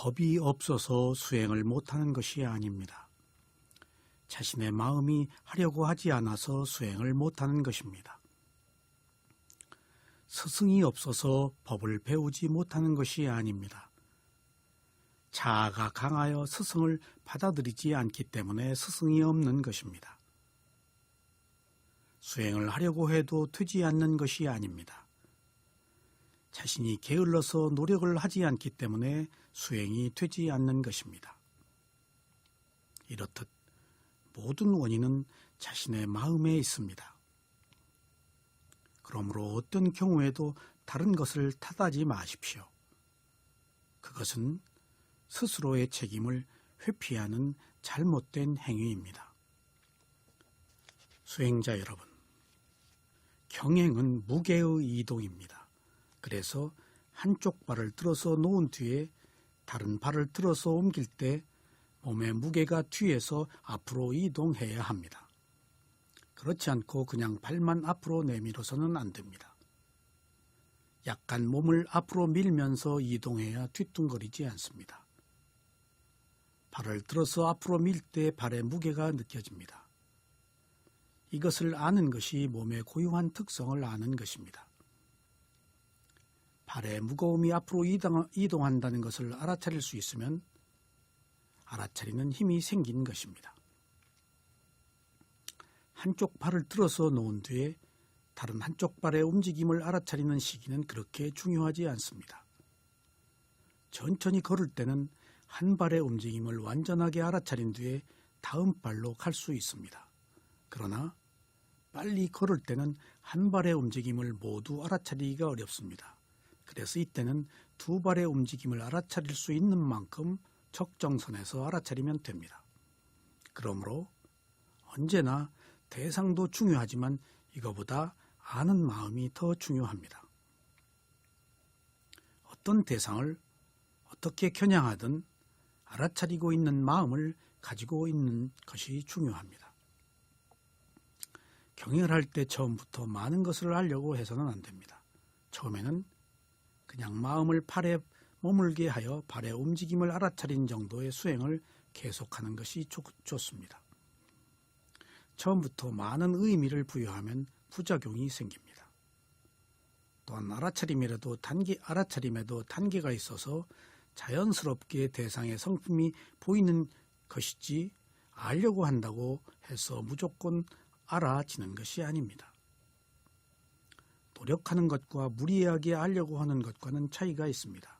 법이 없어서 수행을 못하는 것이 아닙니다. 자신의 마음이 하려고 하지 않아서 수행을 못하는 것입니다. 스승이 없어서 법을 배우지 못하는 것이 아닙니다. 자아가 강하여 스승을 받아들이지 않기 때문에 스승이 없는 것입니다. 수행을 하려고 해도 되지 않는 것이 아닙니다. 자신이 게을러서 노력을 하지 않기 때문에 수행이 되지 않는 것입니다. 이렇듯 모든 원인은 자신의 마음에 있습니다. 그러므로 어떤 경우에도 다른 것을 탓하지 마십시오. 그것은 스스로의 책임을 회피하는 잘못된 행위입니다. 수행자 여러분, 경행은 무게의 이동입니다. 그래서 한쪽 발을 들어서 놓은 뒤에 다른 발을 들어서 옮길 때 몸의 무게가 뒤에서 앞으로 이동해야 합니다. 그렇지 않고 그냥 발만 앞으로 내밀어서는 안 됩니다. 약간 몸을 앞으로 밀면서 이동해야 뒤뚱거리지 않습니다. 발을 들어서 앞으로 밀 때 발의 무게가 느껴집니다. 이것을 아는 것이 몸의 고유한 특성을 아는 것입니다. 발의 무거움이 앞으로 이동한다는 것을 알아차릴 수 있으면 알아차리는 힘이 생긴 것입니다. 한쪽 발을 들어서 놓은 뒤에 다른 한쪽 발의 움직임을 알아차리는 시기는 그렇게 중요하지 않습니다. 천천히 걸을 때는 한 발의 움직임을 완전하게 알아차린 뒤에 다음 발로 갈 수 있습니다. 그러나 빨리 걸을 때는 한 발의 움직임을 모두 알아차리기가 어렵습니다. 그래서 이때는 두 발의 움직임을 알아차릴 수 있는 만큼 적정선에서 알아차리면 됩니다. 그러므로 언제나 대상도 중요하지만 이거보다 아는 마음이 더 중요합니다. 어떤 대상을 어떻게 겨냥하든 알아차리고 있는 마음을 가지고 있는 것이 중요합니다. 경행을 할 때 처음부터 많은 것을 알려고 해서는 안 됩니다. 처음에는 그냥 마음을 팔에 머물게 하여 발의 움직임을 알아차린 정도의 수행을 계속하는 것이 좋습니다. 처음부터 많은 의미를 부여하면 부작용이 생깁니다. 또한 알아차림에도 단계가 있어서 자연스럽게 대상의 성품이 보이는 것이지 알려고 한다고 해서 무조건 알아지는 것이 아닙니다. 노력하는 것과 무리하게 알려고 하는 것과는 차이가 있습니다.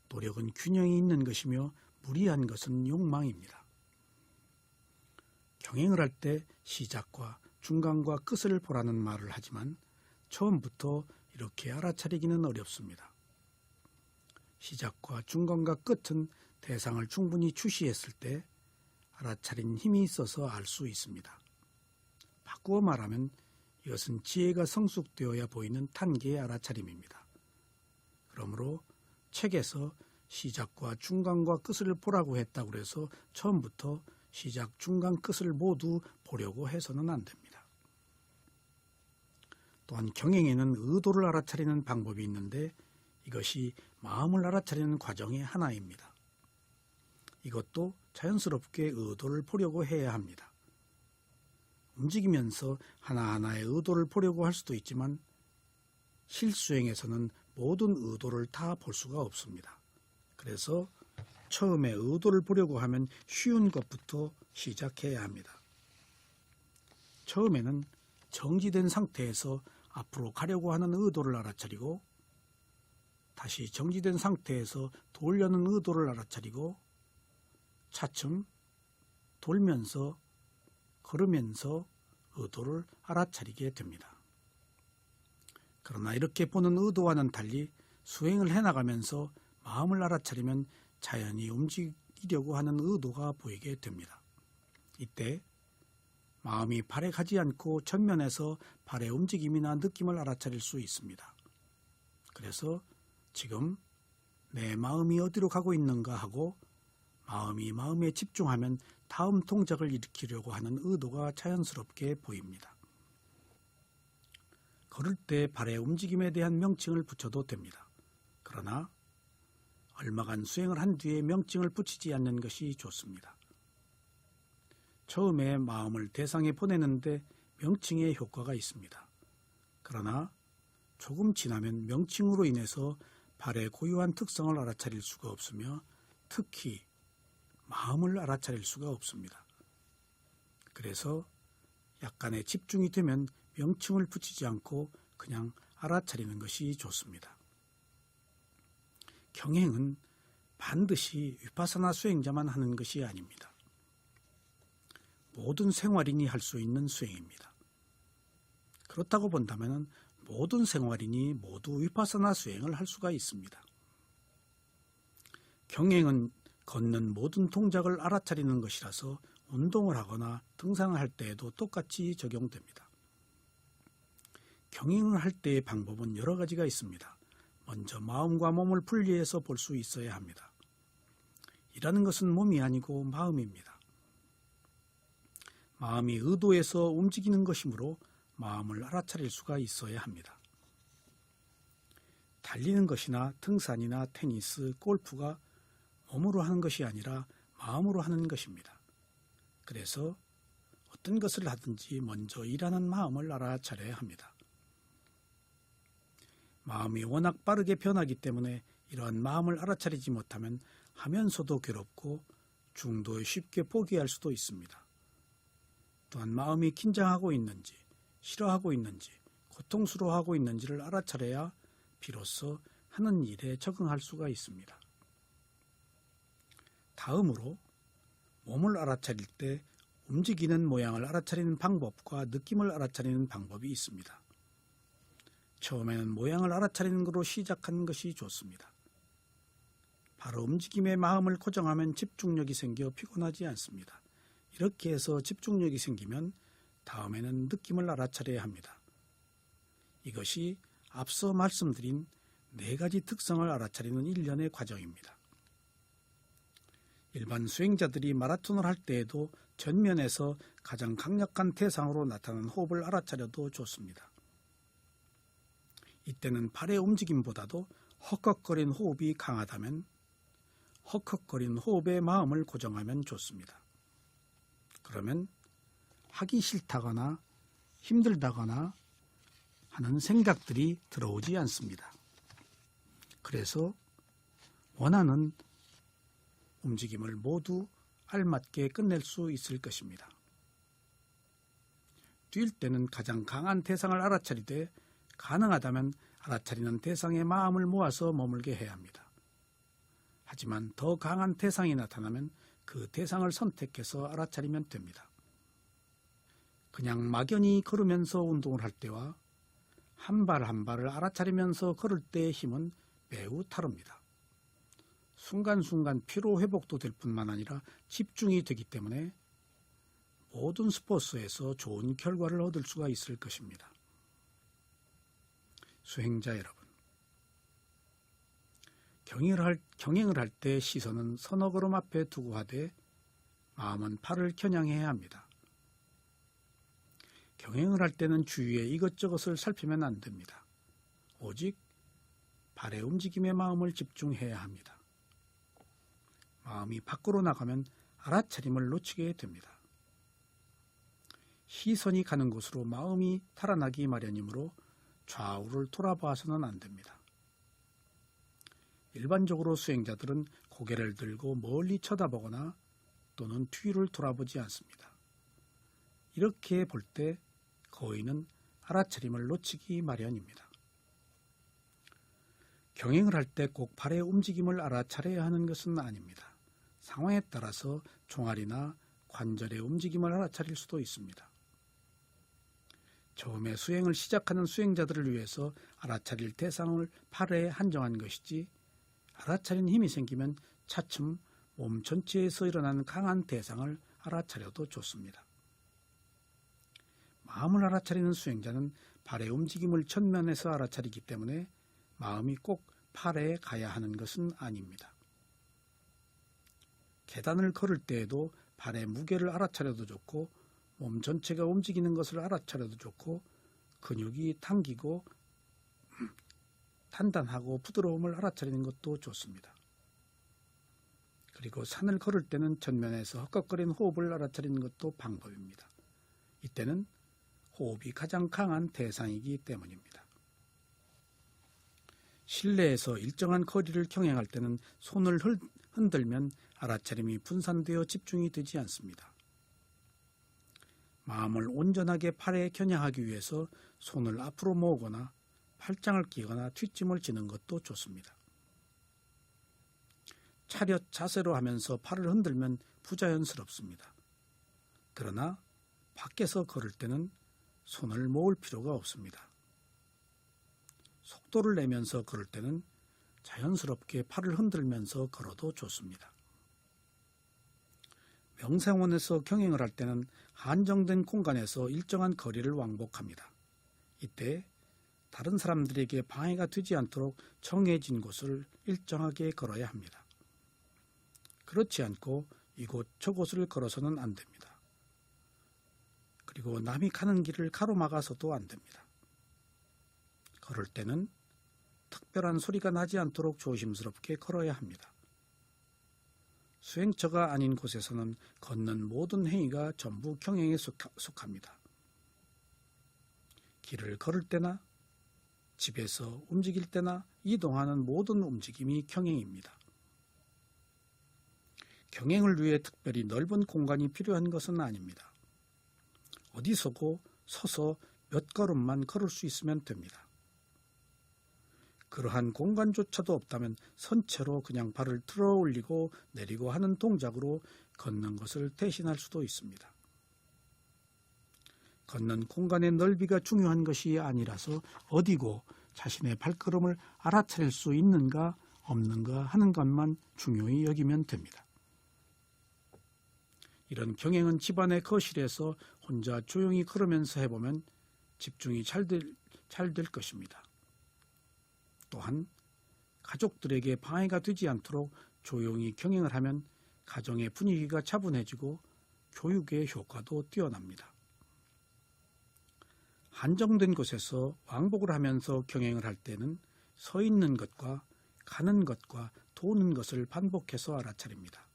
노력은 균형이 있는 것이며 무리한 것은 욕망입니다. 경행을 할 때 시작과 중간과 끝을 보라는 말을 하지만 처음부터 이렇게 알아차리기는 어렵습니다. 시작과 중간과 끝은 대상을 충분히 주시했을 때 알아차린 힘이 있어서 알 수 있습니다. 바꾸어 말하면 이것은 지혜가 성숙되어야 보이는 단계의 알아차림입니다. 그러므로 책에서 시작과 중간과 끝을 보라고 했다고 해서 처음부터 시작, 중간, 끝을 모두 보려고 해서는 안 됩니다. 또한 경행에는 의도를 알아차리는 방법이 있는데 이것이 마음을 알아차리는 과정의 하나입니다. 이것도 자연스럽게 의도를 보려고 해야 합니다. 움직이면서 하나하나의 의도를 보려고 할 수도 있지만 실수행에서는 모든 의도를 다 볼 수가 없습니다. 그래서 처음에 의도를 보려고 하면 쉬운 것부터 시작해야 합니다. 처음에는 정지된 상태에서 앞으로 가려고 하는 의도를 알아차리고 다시 정지된 상태에서 돌려는 의도를 알아차리고 차츰 돌면서 걸으면서 의도를 알아차리게 됩니다. 그러나 이렇게 보는 의도와는 달리 수행을 해나가면서 마음을 알아차리면 자연히 움직이려고 하는 의도가 보이게 됩니다. 이때 마음이 발에 가지 않고 전면에서 발의 움직임이나 느낌을 알아차릴 수 있습니다. 그래서 지금 내 마음이 어디로 가고 있는가 하고 마음에 집중하면 다음 동작을 일으키려고 하는 의도가 자연스럽게 보입니다. 걸을 때 발의 움직임에 대한 명칭을 붙여도 됩니다. 그러나 얼마간 수행을 한 뒤에 명칭을 붙이지 않는 것이 좋습니다. 처음에 마음을 대상에 보내는데 명칭의 효과가 있습니다. 그러나 조금 지나면 명칭으로 인해서 발의 고유한 특성을 알아차릴 수가 없으며 특히 마음을 알아차릴 수가 없습니다. 그래서 약간의 집중이 되면 명칭을 붙이지 않고 그냥 알아차리는 것이 좋습니다. 경행은 반드시 위파사나 수행자만 하는 것이 아닙니다. 모든 생활인이 할 수 있는 수행입니다. 그렇다고 본다면 모든 생활인이 모두 위파사나 수행을 할 수가 있습니다. 경행은 걷는 모든 동작을 알아차리는 것이라서 운동을 하거나 등산을 할 때에도 똑같이 적용됩니다. 경행을 할 때의 방법은 여러 가지가 있습니다. 먼저 마음과 몸을 분리해서 볼 수 있어야 합니다. 이라는 것은 몸이 아니고 마음입니다. 마음이 의도해서 움직이는 것이므로 마음을 알아차릴 수가 있어야 합니다. 달리는 것이나 등산이나 테니스, 골프가 몸으로 하는 것이 아니라 마음으로 하는 것입니다. 그래서 어떤 것을 하든지 먼저 일하는 마음을 알아차려야 합니다. 마음이 워낙 빠르게 변하기 때문에 이러한 마음을 알아차리지 못하면 하면서도 괴롭고 중도에 쉽게 포기할 수도 있습니다. 또한 마음이 긴장하고 있는지, 싫어하고 있는지, 고통스러워하고 있는지를 알아차려야 비로소 하는 일에 적응할 수가 있습니다. 다음으로 몸을 알아차릴 때 움직이는 모양을 알아차리는 방법과 느낌을 알아차리는 방법이 있습니다. 처음에는 모양을 알아차리는 것으로 시작하는 것이 좋습니다. 바로 움직임에 마음을 고정하면 집중력이 생겨 피곤하지 않습니다. 이렇게 해서 집중력이 생기면 다음에는 느낌을 알아차려야 합니다. 이것이 앞서 말씀드린 4가지 특성을 알아차리는 일련의 과정입니다. 일반 수행자들이 마라톤을 할 때에도 전면에서 가장 강력한 대상으로 나타나는 호흡을 알아차려도 좋습니다. 이때는 팔의 움직임보다도 헉헉거린 호흡이 강하다면 헉헉거린 호흡에 마음을 고정하면 좋습니다. 그러면 하기 싫다거나 힘들다거나 하는 생각들이 들어오지 않습니다. 그래서 원하는 움직임을 모두 알맞게 끝낼 수 있을 것입니다. 뛸 때는 가장 강한 대상을 알아차리되 가능하다면 알아차리는 대상의 마음을 모아서 머물게 해야 합니다. 하지만 더 강한 대상이 나타나면 그 대상을 선택해서 알아차리면 됩니다. 그냥 막연히 걸으면서 운동을 할 때와 한 발 한 발을 알아차리면서 걸을 때의 힘은 매우 다릅니다. 순간순간 피로 회복도 될 뿐만 아니라 집중이 되기 때문에 모든 스포츠에서 좋은 결과를 얻을 수가 있을 것입니다. 수행자 여러분, 경행을 할 때 시선은 서너 걸음 앞에 두고 하되 마음은 팔을 겨냥해야 합니다. 경행을 할 때는 주위에 이것저것을 살피면 안 됩니다. 오직 발의 움직임에 마음을 집중해야 합니다. 마음이 밖으로 나가면 알아차림을 놓치게 됩니다. 시선이 가는 곳으로 마음이 달아나기 마련이므로 좌우를 돌아봐서는 안 됩니다. 일반적으로 수행자들은 고개를 들고 멀리 쳐다보거나 또는 뒤를 돌아보지 않습니다. 이렇게 볼 때 거의는 알아차림을 놓치기 마련입니다. 경행을 할 때 꼭 발의 움직임을 알아차려야 하는 것은 아닙니다. 상황에 따라서 종아리나 관절의 움직임을 알아차릴 수도 있습니다. 처음에 수행을 시작하는 수행자들을 위해서 알아차릴 대상을 팔에 한정한 것이지 알아차린 힘이 생기면 차츰 몸 전체에서 일어나는 강한 대상을 알아차려도 좋습니다. 마음을 알아차리는 수행자는 발의 움직임을 전면에서 알아차리기 때문에 마음이 꼭 팔에 가야 하는 것은 아닙니다. 계단을 걸을 때에도 발의 무게를 알아차려도 좋고 몸 전체가 움직이는 것을 알아차려도 좋고 근육이 당기고 단단하고 부드러움을 알아차리는 것도 좋습니다. 그리고 산을 걸을 때는 전면에서 헉헉거리는 호흡을 알아차리는 것도 방법입니다. 이때는 호흡이 가장 강한 대상이기 때문입니다. 실내에서 일정한 거리를 경행할 때는 손을 흔들면 알아차림이 분산되어 집중이 되지 않습니다. 마음을 온전하게 팔에 겨냥하기 위해서 손을 앞으로 모으거나 팔짱을 끼거나 뒷짐을 지는 것도 좋습니다. 차렷 자세로 하면서 팔을 흔들면 부자연스럽습니다. 그러나 밖에서 걸을 때는 손을 모을 필요가 없습니다. 속도를 내면서 걸을 때는 자연스럽게 팔을 흔들면서 걸어도 좋습니다. 명상원에서 경행을 할 때는 한정된 공간에서 일정한 거리를 왕복합니다. 이때 다른 사람들에게 방해가 되지 않도록 정해진 곳을 일정하게 걸어야 합니다. 그렇지 않고 이곳 저곳을 걸어서는 안 됩니다. 그리고 남이 가는 길을 가로막아서도 안 됩니다. 걸을 때는 특별한 소리가 나지 않도록 조심스럽게 걸어야 합니다. 수행처가 아닌 곳에서는 걷는 모든 행위가 전부 경행에 속합니다. 길을 걸을 때나 집에서 움직일 때나 이동하는 모든 움직임이 경행입니다. 경행을 위해 특별히 넓은 공간이 필요한 것은 아닙니다. 어디서고 서서 몇 걸음만 걸을 수 있으면 됩니다. 그러한 공간조차도 없다면 선체로 그냥 발을 들어 올리고 내리고 하는 동작으로 걷는 것을 대신할 수도 있습니다. 걷는 공간의 넓이가 중요한 것이 아니라서 어디고 자신의 발걸음을 알아차릴 수 있는가 없는가 하는 것만 중요히 여기면 됩니다. 이런 경행은 집안의 거실에서 혼자 조용히 걸으면서 해보면 집중이 잘 될 것입니다. 또한 가족들에게 방해가 되지 않도록 조용히 경행을 하면 가정의 분위기가 차분해지고 교육의 효과도 뛰어납니다. 한정된 곳에서 왕복을 하면서 경행을 할 때는 서 있는 것과 가는 것과 도는 것을 반복해서 알아차립니다.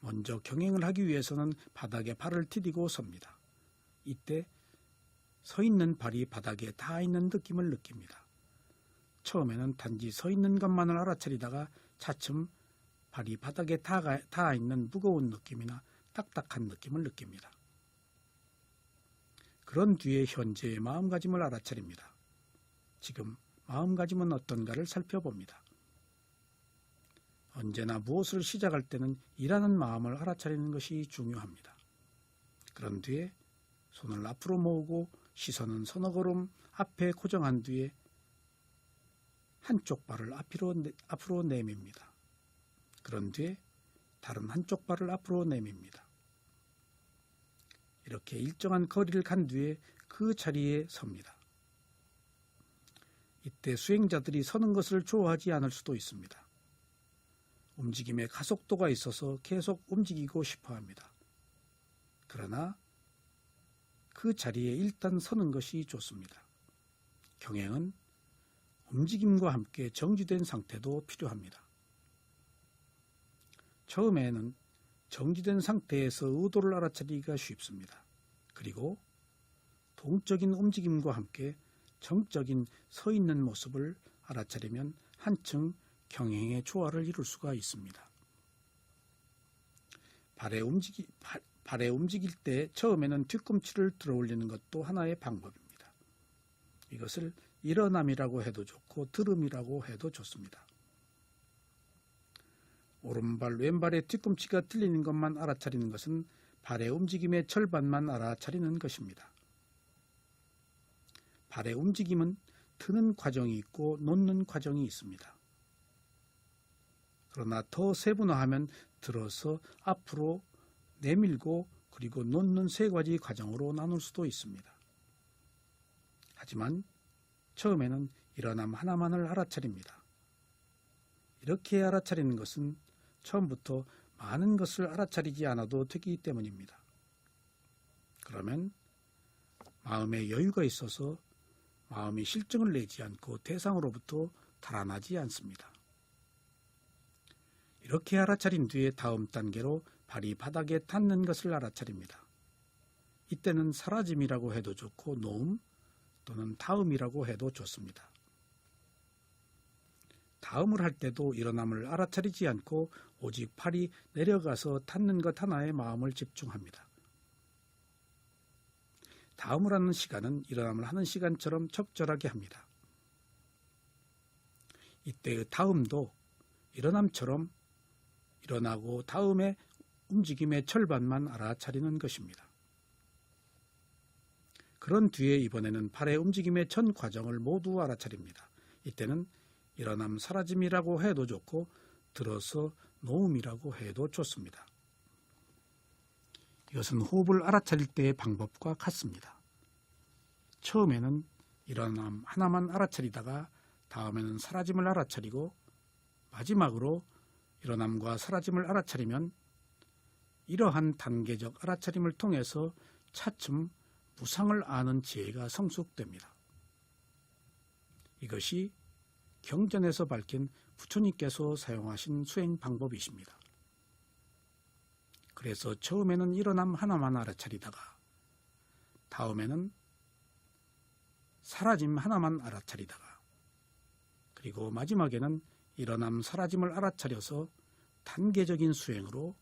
먼저 경행을 하기 위해서는 바닥에 발을 디디고 섭니다. 이때 서 있는 발이 바닥에 닿아 있는 느낌을 느낍니다. 처음에는 단지 서 있는 것만을 알아차리다가 차츰 발이 바닥에 닿아 있는 무거운 느낌이나 딱딱한 느낌을 느낍니다. 그런 뒤에 현재의 마음가짐을 알아차립니다. 지금 마음가짐은 어떤가를 살펴봅니다. 언제나 무엇을 시작할 때는 일하는 마음을 알아차리는 것이 중요합니다. 그런 뒤에 손을 앞으로 모으고 시선은 서너 걸음 앞에 고정한 뒤에 한쪽 발을 앞으로 내밉니다. 그런 뒤에 다른 한쪽 발을 앞으로 내밉니다. 이렇게 일정한 거리를 간 뒤에 그 자리에 섭니다. 이때 수행자들이 서는 것을 좋아하지 않을 수도 있습니다. 움직임에 가속도가 있어서 계속 움직이고 싶어 합니다. 그러나 그 자리에 일단 서는 것이 좋습니다. 경행은 움직임과 함께 정지된 상태도 필요합니다. 처음에는 정지된 상태에서 의도를 알아차리기가 쉽습니다. 그리고 동적인 움직임과 함께 정적인 서 있는 모습을 알아차리면 한층 경행의 조화를 이룰 수가 있습니다. 발에 움직일 때 처음에는 뒤꿈치를 들어 올리는 것도 하나의 방법입니다. 이것을 일어남이라고 해도 좋고 들음이라고 해도 좋습니다. 오른발, 왼발의 뒤꿈치가 들리는 것만 알아차리는 것은 발의 움직임의 절반만 알아차리는 것입니다. 발의 움직임은 트는 과정이 있고 놓는 과정이 있습니다. 그러나 더 세분화하면 들어서 앞으로 내밀고 그리고 놓는 세 가지 과정으로 나눌 수도 있습니다. 하지만 처음에는 일어남 하나만을 알아차립니다. 이렇게 알아차리는 것은 처음부터 많은 것을 알아차리지 않아도 되기 때문입니다. 그러면 마음에 여유가 있어서 마음이 실증을 내지 않고 대상으로부터 달아나지 않습니다. 이렇게 알아차린 뒤에 다음 단계로 발이 바닥에 닿는 것을 알아차립니다. 이때는 사라짐이라고 해도 좋고 놓음 또는 다음이라고 해도 좋습니다. 다음을 할 때도 일어남을 알아차리지 않고 오직 팔이 내려가서 닿는 것 하나에 마음을 집중합니다. 다음을 하는 시간은 일어남을 하는 시간처럼 적절하게 합니다. 이때의 다음도 일어남처럼 일어나고 다음에 움직임의 절반만 알아차리는 것입니다. 그런 뒤에 이번에는 팔의 움직임의 전 과정을 모두 알아차립니다. 이때는 일어남 사라짐이라고 해도 좋고 들어서 놓음이라고 해도 좋습니다. 이것은 호흡을 알아차릴 때의 방법과 같습니다. 처음에는 일어남 하나만 알아차리다가 다음에는 사라짐을 알아차리고 마지막으로 일어남과 사라짐을 알아차리면 이러한 단계적 알아차림을 통해서 차츰 무상을 아는 지혜가 성숙됩니다. 이것이 경전에서 밝힌 부처님께서 사용하신 수행 방법이십니다. 그래서 처음에는 일어남 하나만 알아차리다가 다음에는 사라짐 하나만 알아차리다가 그리고 마지막에는 일어남 사라짐을 알아차려서 단계적인 수행으로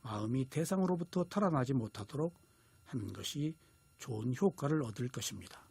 마음이 대상으로부터 탈환하지 못하도록 하는 것이 좋은 효과를 얻을 것입니다.